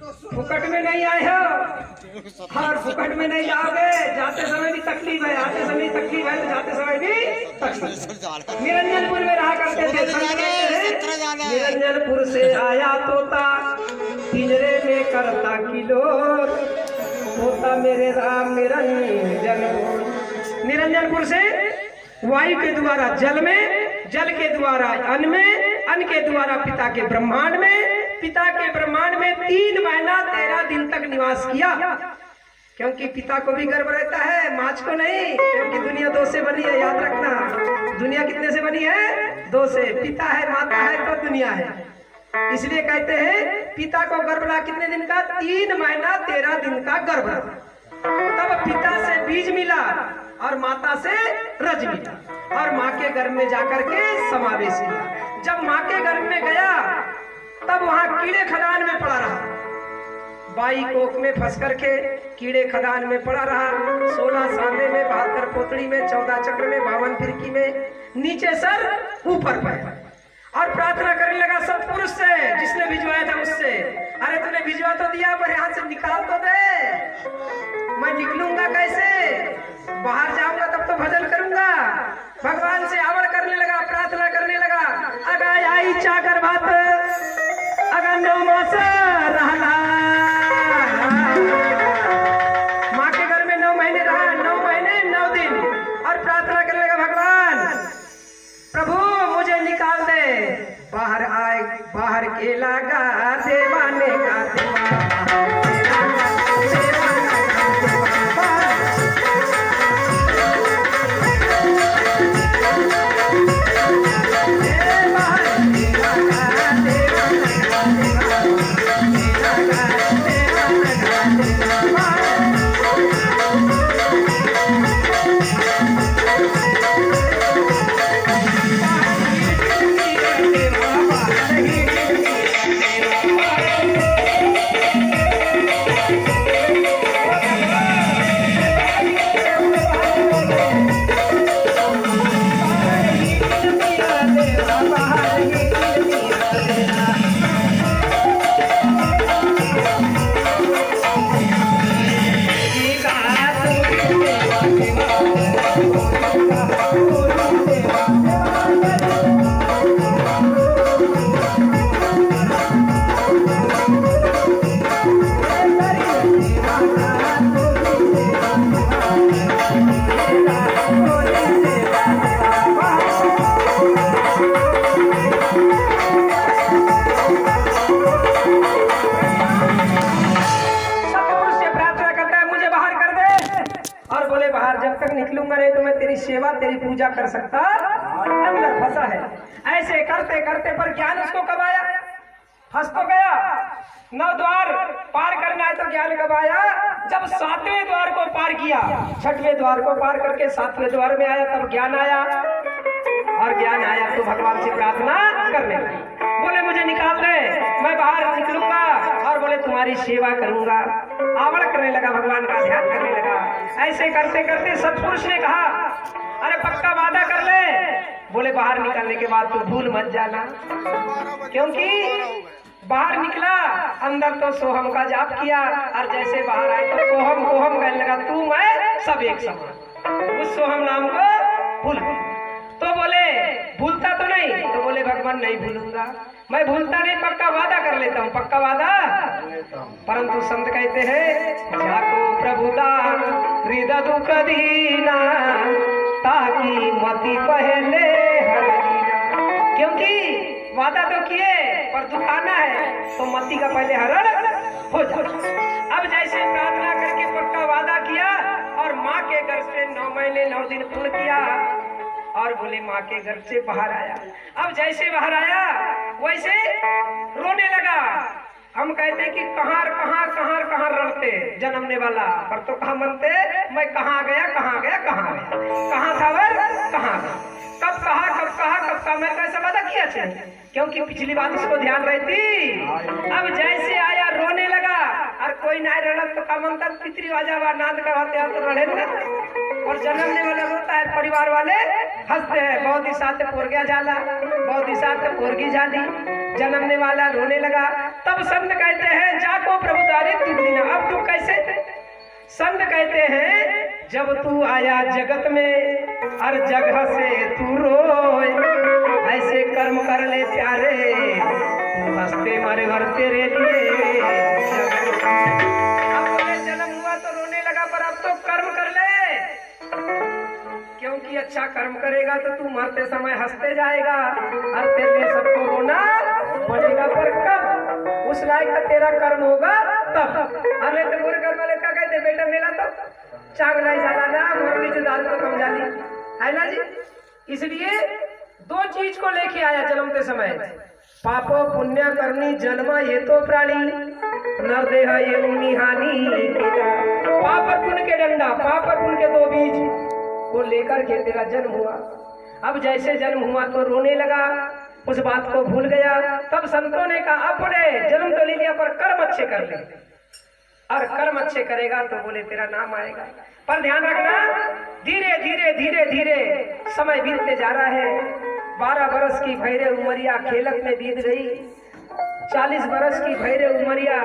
फुकट में नहीं आए हो और फुकट में नहीं जाओगे। जाते समय भी तकलीफ है, आते समय भी तकलीफ है, तो जाते समय भी तकलीफ। निरंजनपुर में रहा करते थे। निरंजनपुर से आया तोता, पिंजरे में करता किलोर, तोता मेरे राम निरंजन। निरंजनपुर से वायु के द्वारा जल में, जल के द्वारा अन्न में, अन्न के द्वारा पिता के ब्रह्मांड में, पिता के ब्रह्मांड में 3 महीना 13 दिन तक निवास किया। क्योंकि पिता को भी गर्व रहता है, माच को नहीं, क्योंकि दुनिया 2 से बनी है, याद रखना। दुनिया कितने से बनी है? 2 से। पिता है, माता है, तो दुनिया है। इसलिए कहते हैं पिता को गर्भ रहा कितने दिन का? 3 महीना 13 दिन का गर्भ रहा। तब पिता से बीज मिला और माता से रज मिला और माँ के गर्भ में जाकर के समावेश हुआ। जब माँ के गर्भ में गया तब वहाँ कीड़े खदान में पड़ा रहा। 22 कोख में फंस करके कीड़े खदान में पड़ा रहा। 16 सांबे में, 72 पोतड़ी में, 14 चक्र में, 52 फिरकी में, नीचे सर ऊपर पैर, और प्रार्थना करने लगा सत्पुरुष से, जिसने भिजवाया था उससे। अरे तूने भिजवा तो दिया, पर यहाँ से निकाल तो दे। मैं निकलूंगा कैसे? बाहर जाऊंगा तब तो भजन करूंगा। भगवान से आवर करने लगा, प्रार्थना करने लगा। अगर आई चाकर बात, अगर 9 मास रहला, माँ के घर में 9 महीने रहा, 9 महीने 9 दिन, और प्रार्थना करने लगा भगवान प्रभु मुझे निकाल दे। बाहर आए, बाहर के लगा देवाने का देवा। सेवा तेरी पूजा कर सकता अंदर फंसा है। ऐसे करते करते पर ज्ञान उसको कब आया? फंस तो गया। 9 द्वार पार करना है तो ज्ञान कब आया? जब 7वें द्वार को पार किया, 6वें द्वार को पार करके 7वें द्वार में आया, तब ज्ञान आया। और ज्ञान आया तो भगवान से प्रार्थना करने लगे। बोले मुझे निकाल दे, मैं बाहर निकलूंगा, और बोले तुम्हारी सेवा करूंगा। आवड़ करने लगा, भगवान का ध्यान करने लगा। ऐसे करते करते सत्पुरुष ने कहा अरे पक्का वादा कर ले। बोले बाहर निकलने के बाद तो भूल मत जाना, क्योंकि बाहर निकला अंदर तो सोहम का जाप किया, और जैसे बाहर आए तो कोहम कोहम कहने लगा तू मैं सब एक समान। उस सोहम नाम को भूल। तो बोले भूलता तो नहीं? तो बोले भगवान नहीं भूलूंगा, मैं भूलता नहीं, पक्का वादा कर लेता हूँ, पक्का वादा। परंतु संत कहते हैं जाको प्रभुदान हृदय दुख दीना, ताकि मति पहले हरण। क्योंकि वादा तो किए पर दुखाना है, तो मति का पहले हरण हो जाए। अब जैसे प्रार्थना करके पक्का वादा किया और माँ के घर से 9 महीने 9 दिन पूर्ण किया, और बोले माँ के घर से बाहर आया। अब जैसे बाहर आया वैसे रोने लगा। हम कहते कि कहाँ कहाँ रड़ते जन्मने वाला, पर तो कहाँ मनते मैं कहाँ गया कहाँ गया कहाँ गया, कहाँ था वर कहाँ गया, कब कहा मैं कैसा वादा किया थे, क्योंकि पिछली बात उसको ध्यान रहती। अब जैसे आया रोने लगा, और कोई ना रणत तो का मनता पितरी वाजा नाद का होते तो रड़े ना, और जन्मने वाला रोता है, परिवार वाले हंसते हैं। बहुत ही साथ पोर गया जाला, बहुत ही साथ पोरगी जाली, जन्मने वाला रोने लगा। तब संत कहते हैं जाको प्रभु द्वारे तुझ अब तू कैसे थे? संत कहते हैं जब तू आया जगत में हर जगह से तू रोए, ऐसे कर्म कर ले प्यारे तू हंसते मरे भर तेरे लिए। अब बोले जन्म हुआ तो रोने लगा, पर अब तो कर्म कर ले, क्योंकि अच्छा कर्म करेगा तो तू मरते समय हंसते जाएगा और तेरे लिए सबको रोना पड़ेगा। पर कब? उस लायक का तेरा कर्म होगा तब। अरे तो बुरे कर्म वाले क्या कहते बेटा मेला तो चांग नहीं जाला ना, मुरली से दाल तो कम जाली है ना जी। इसलिए दो चीज को लेके आया जन्मते समय, पापो पुण्य करनी जन्मा ये तो प्राणी नर देह ये निहानी। पाप पुण्य के डंडा, पाप पुण्य के दो बीज को लेकर के तेरा जन्म हुआ। अब जैसे जन्म हुआ तो रोने लगा, उस बात को भूल गया। तब संतों ने कहा अपने जन्म तो ले लिया पर कर्म अच्छे कर ले, और कर्म अच्छे करेगा तो बोले तेरा नाम आएगा। पर ध्यान रखना, धीरे धीरे धीरे धीरे समय बीतते जा रहा है। 12 बरस की भैरे उमरिया खेलत में बीत गई, 40 बरस की भैरे उमरिया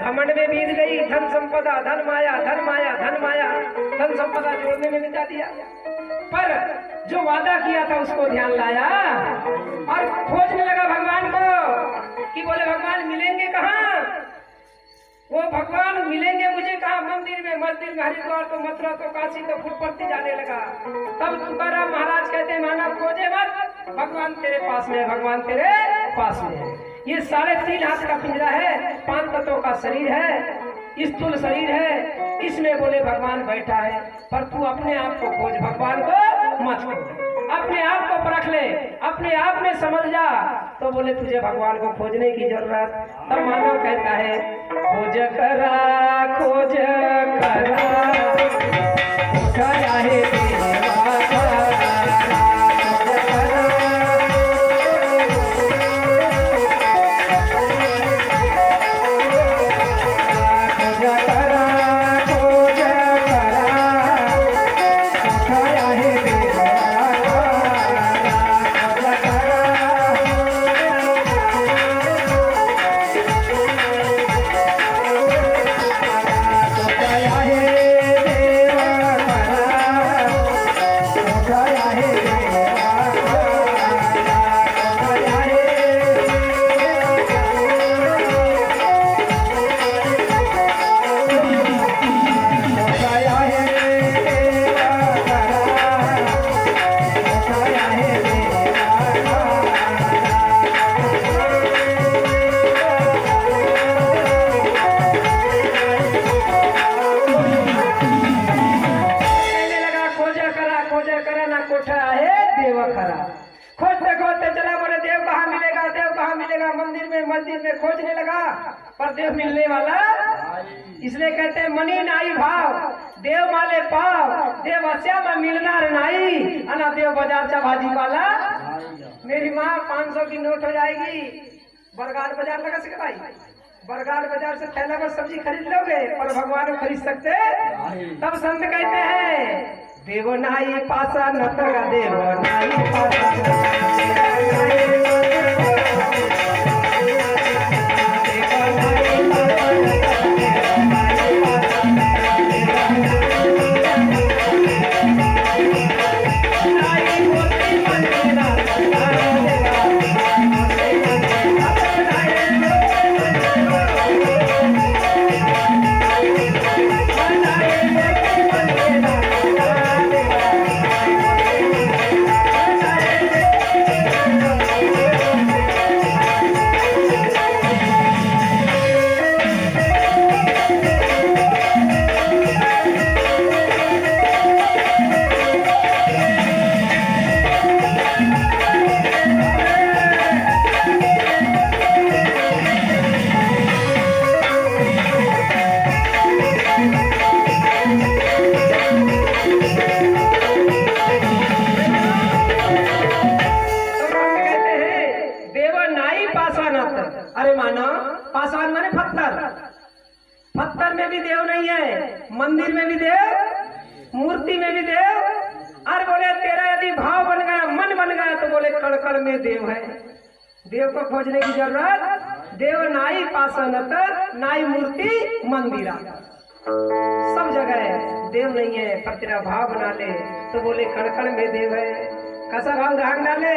घमंड में बीत गई। धन संपदा धन माया धन माया धन माया, धन संपदा जोड़ने में बिता दिया। पर जो वादा किया था उसको ध्यान लाया और खोजने लगा भगवान को कि बोले भगवान मिलेंगे कहाँ? वो भगवान मिलेंगे मुझे कहाँ? मंदिर में, मस्जिद में, हरिद्वार तो मथुरा तो काशी तो फुटपट्टी जाने लगा। तब तुकाराम महाराज कहते मानव खोजे मत, भगवान तेरे पास में है, भगवान तेरे पास में है। ये 3.5 हाथ का पिंजरा है, 5 तत्वों का शरीर है, स्थूल शरीर है, इसमें बोले भगवान बैठा है। पर तू अपने आप को खोज, भगवान को मत खोज, अपने आप को परख ले, अपने आप में समझ जा तो बोले तुझे भगवान को खोजने की जरूरत। तब मानव कहता है खोज करा खोज करा उठाया है देवा मस्जिद में खोजने लगा पर देव मिलने वाला। इसलिए कहते हैं मनी नाई भाव देव माले पाव, देव अस्या में मिलना नाई अना देव बाजार चा भाजी वाला। मेरी माँ 500 की नोट हो जाएगी, बरगाड़ बाजार लगा सके भाई, बरगाड़ बाजार से थैला भर सब्जी खरीद लोगे पर भगवान को खरीद सकते। तब संत कहते हैं देव नाई पासा न तगा, देव नाई पासा पाषाण माने पत्थर, पत्थर में भी देव नहीं है, मंदिर में भी देव, मूर्ति में भी देव। और बोले तेरा यदि भाव बन गया, मन बन गया तो बोले कड़ कड़ में देव है। देव को खोजने की जरूरत देव नाई पासनत नाई मूर्ति मंदिरा, सब जगह देव नहीं है पर तेरा भाव बना ले। तो बोले कण कण में देव है, कैसा भाव ग्रहण डाले